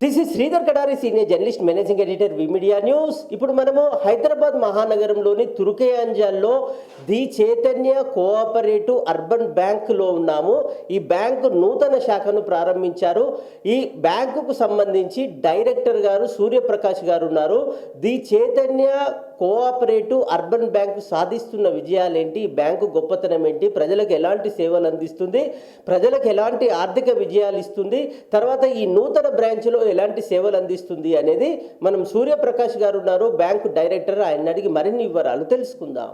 This is Sridhar Kadari, senior journalist, managing editor, V media news. ఇప్పుడు మనము హైదరాబాద్ మహానగరంలోని తుర్కయాంజల్లో ది చైతన్య కోఆపరేటివ్ అర్బన్ బ్యాంకులో ఉన్నాము. ఈ బ్యాంకు నూతన శాఖను ప్రారంభించారు. ఈ బ్యాంకుకు సంబంధించి డైరెక్టర్ గారు సూర్యప్రకాష్ గారు ఉన్నారు. The Chaitanya cooperative urban bank సాధిస్తున్న విజయాలేంటి, ఈ బ్యాంకు గొప్పతనం ఏంటి, ప్రజలకు ఎలాంటి సేవలు అందిస్తుంది, ప్రజలకు ఎలాంటి ఆర్థిక విజయాలు ఇస్తుంది, తర్వాత ఈ నూతన బ్రాంచ్లో ఎలాంటి సేవలు అందిస్తుంది అనేది మనం సూర్యప్రకాష్ గారు ఉన్నారు, బ్యాంకు డైరెక్టర్. ఆయన అడిగి మరిన్ని వివరాలు తెలుసుకుందాం.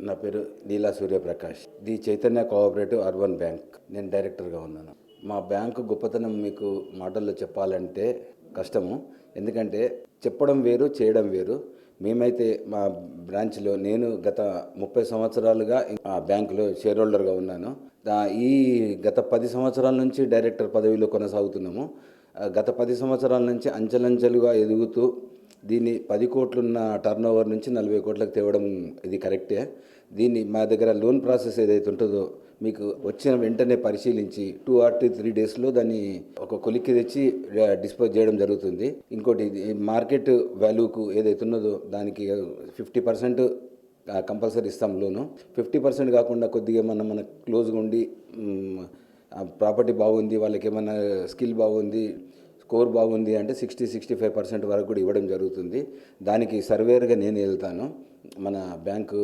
నా పేరు Leela Suryaprakash. The Chaitanya cooperative urban bank నేను డైరెక్టర్గా ఉన్నాను. మా బ్యాంకు గొప్పతనం మీకు మాటల్లో చెప్పాలంటే కష్టము, ఎందుకంటే చెప్పడం వేరు, చేయడం వేరు. మేమైతే మా బ్రాంచ్లో నేను గత 30 సంవత్సరాలుగా ఆ బ్యాంకులో షేర్ హోల్డర్గా ఉన్నాను. ఈ గత 10 సంవత్సరాల నుంచి డైరెక్టర్ పదవిలో కొనసాగుతున్నాము. గత 10 సంవత్సరాల నుంచి అంచెలంచెలుగా ఎదుగుతూ దీన్ని 10 కోట్లున్న టర్న్ ఓవర్ నుంచి 40 కోట్లకు తేవడం ఇది కరెక్టే. దీన్ని మా దగ్గర లోన్ ప్రాసెస్ ఏదైతే ఉంటుందో మీకు వచ్చిన వెంటనే పరిశీలించి 2 or 3 డేస్లో దాన్ని ఒక కొలిక్కి తెచ్చి డిస్పోజ్ చేయడం జరుగుతుంది. ఇంకోటి మార్కెట్ వాల్యూకు ఏదైతే ఉన్నదో దానికి 50% కంపల్సరీ ఇస్తాం లోను. 50% కాకుండా కొద్దిగా ఏమన్నా మన క్లోజ్గా ఉండి ప్రాపర్టీ బాగుంది, వాళ్ళకి ఏమన్నా స్కిల్ బాగుంది, స్కోర్ బాగుంది అంటే 60-65% వరకు కూడా ఇవ్వడం జరుగుతుంది. దానికి సర్వేర్గా నేను వెళ్తాను. మన బ్యాంకు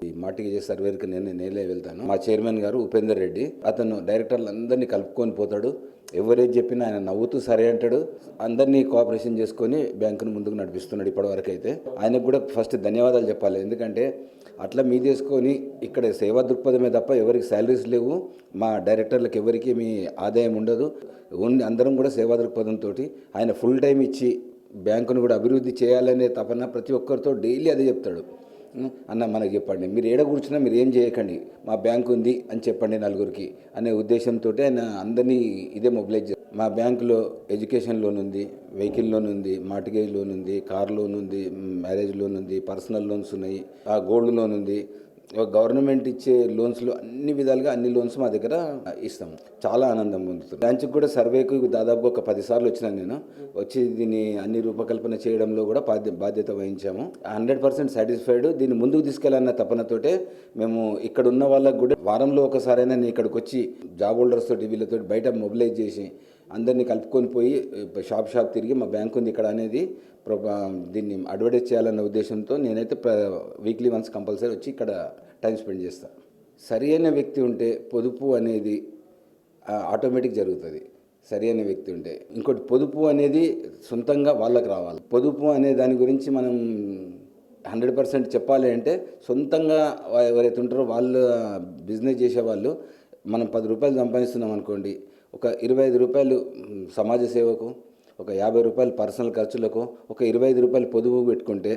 ఈ మార్టిగేజ్ సర్వేర్కి నేనే వెళ్తాను. మా చైర్మన్ గారు ఉపేందర్ రెడ్డి, అతను డైరెక్టర్లు అందరినీ కలుపుకొని పోతాడు. ఎవరేది చెప్పినా ఆయన నవ్వుతూ సరే అంటాడు. అందరినీ కోఆపరేషన్ చేసుకొని బ్యాంకును ముందుకు నడిపిస్తున్నాడు ఇప్పటివరకు అయితే. ఆయనకు కూడా ఫస్ట్ ధన్యవాదాలు చెప్పాలి, ఎందుకంటే అట్లా మీ తీసుకొని ఇక్కడ సేవా దృక్పథమే తప్ప ఎవరికి శాలరీస్ లేవు, మా డైరెక్టర్లకు ఎవరికి మీ ఆదాయం ఉండదు. అందరం కూడా సేవా దృక్పథంతో ఆయన ఫుల్ టైం ఇచ్చి బ్యాంకును కూడా అభివృద్ధి చేయాలనే తపన ప్రతి ఒక్కరితో డైలీ అదే చెప్తాడు. అన్న మనకు చెప్పండి, మీరు ఏడ కూర్చున్నా మీరు ఏం చేయకండి, మా బ్యాంకు ఉంది అని చెప్పండి నలుగురికి అనే ఉద్దేశంతో ఆయన అందరినీ ఇదే మొబిలైజ్. మా బ్యాంకులో ఎడ్యుకేషన్ లోన్ ఉంది, వెహికల్ లోన్ ఉంది, మార్టిగేజ్ లోన్ ఉంది, కార్ లోన్ ఉంది, మ్యారేజ్ లోన్ ఉంది, పర్సనల్ లోన్స్ ఉన్నాయి, గోల్డ్ లోన్ ఉంది. గవర్నమెంట్ ఇచ్చే లోన్స్లో అన్ని విధాలుగా అన్ని లోన్స్ మా దగ్గర ఇస్తాము. చాలా ఆనందం పొందుతుంది. బ్రాంచ్కి కూడా సర్వేకు దాదాపు ఒక 10 సార్లు వచ్చినాను నేను. వచ్చి దీన్ని అన్ని రూపకల్పన చేయడంలో కూడా బాధ్యత వహించాము. 100% సాటిస్ఫైడ్. దీన్ని ముందుకు తీసుకెళ్లాలన్న తపనతోటే మేము ఇక్కడ ఉన్న వాళ్ళకు కూడా వారంలో ఒకసారైనా నేను ఇక్కడికి వచ్చి జాబ్ హోల్డర్స్ తోటి వీళ్ళతో బయట మొబిలైజ్ చేసి అందరినీ కలుపుకొని పోయి షాప్ తిరిగి మా బ్యాంక్ ఉంది ఇక్కడ అనేది దీన్ని అడ్వర్టైజ్ చేయాలన్న ఉద్దేశంతో నేనైతే వీక్లీ వన్స్ కంపల్సరీ వచ్చి ఇక్కడ టైం స్పెండ్ చేస్తాను. సరి అయిన వ్యక్తి ఉంటే పొదుపు అనేది ఆటోమేటిక్ జరుగుతుంది. సరి అయిన వ్యక్తి ఉంటే. ఇంకోటి పొదుపు అనేది సొంతంగా వాళ్ళకి రావాలి. పొదుపు అనే దాని గురించి మనం 100% చెప్పాలి అంటే సొంతంగా ఎవరైతే ఉంటారో వాళ్ళు బిజినెస్ చేసేవాళ్ళు, మనం 10 రూపాయలు సంపాదిస్తున్నాం అనుకోండి, ఒక 25 రూపాయలు సమాజ సేవకు, ఒక 50 రూపాయలు పర్సనల్ ఖర్చులకు, ఒక 25 రూపాయలు పొదుపు పెట్టుకుంటే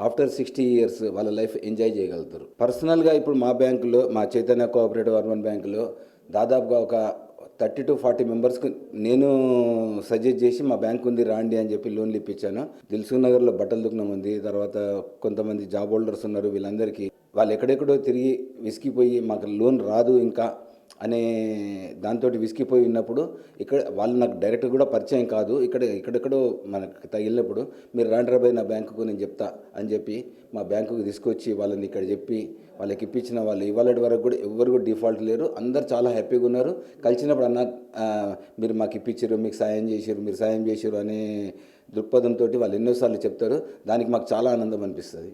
ఆఫ్టర్ 60 years వాళ్ళ లైఫ్ ఎంజాయ్ చేయగలుగుతారు. పర్సనల్గా ఇప్పుడు మా బ్యాంకులో, మా చైతన్య కోఆపరేటివ్ అర్బన్ బ్యాంకులో దాదాపుగా ఒక 30 to 40 మెంబర్స్కి నేను సజెస్ట్ చేసి మా బ్యాంక్ ఉంది రాండి అని చెప్పి లోన్లు ఇప్పించాను. దిల్సుఖ్ నగర్లో బట్టల దుకాణం ఉంది, తర్వాత కొంతమంది జాబ్ హోల్డర్స్ ఉన్నారు. వీళ్ళందరికీ వాళ్ళు ఎక్కడెక్కడో తిరిగి విసిగిపోయి మాకు లోన్ రాదు ఇంకా అనే దాంతో విసిగిపోయి ఉన్నప్పుడు ఇక్కడ వాళ్ళు నాకు డైరెక్ట్ కూడా పరిచయం కాదు. ఇక్కడెక్కడో మనకు తగిలినప్పుడు మీరు రాండ్రాబాయ్ నా బ్యాంకుకు నేను చెప్తా అని చెప్పి మా బ్యాంకుకు తీసుకొచ్చి వాళ్ళని ఇక్కడ చెప్పి వాళ్ళకి ఇప్పించిన వాళ్ళు ఇవాళ వరకు కూడా ఎవరు కూడా డిఫాల్ట్ లేరు. అందరు చాలా హ్యాపీగా ఉన్నారు. కలిసినప్పుడు అన్న మీరు మాకు ఇప్పించారు, మీకు సాయం చేశారు, మీరు సాయం చేశారు అనే దృక్పథంతో వాళ్ళు ఎన్నోసార్లు చెప్తారు. దానికి మాకు చాలా ఆనందం అనిపిస్తుంది.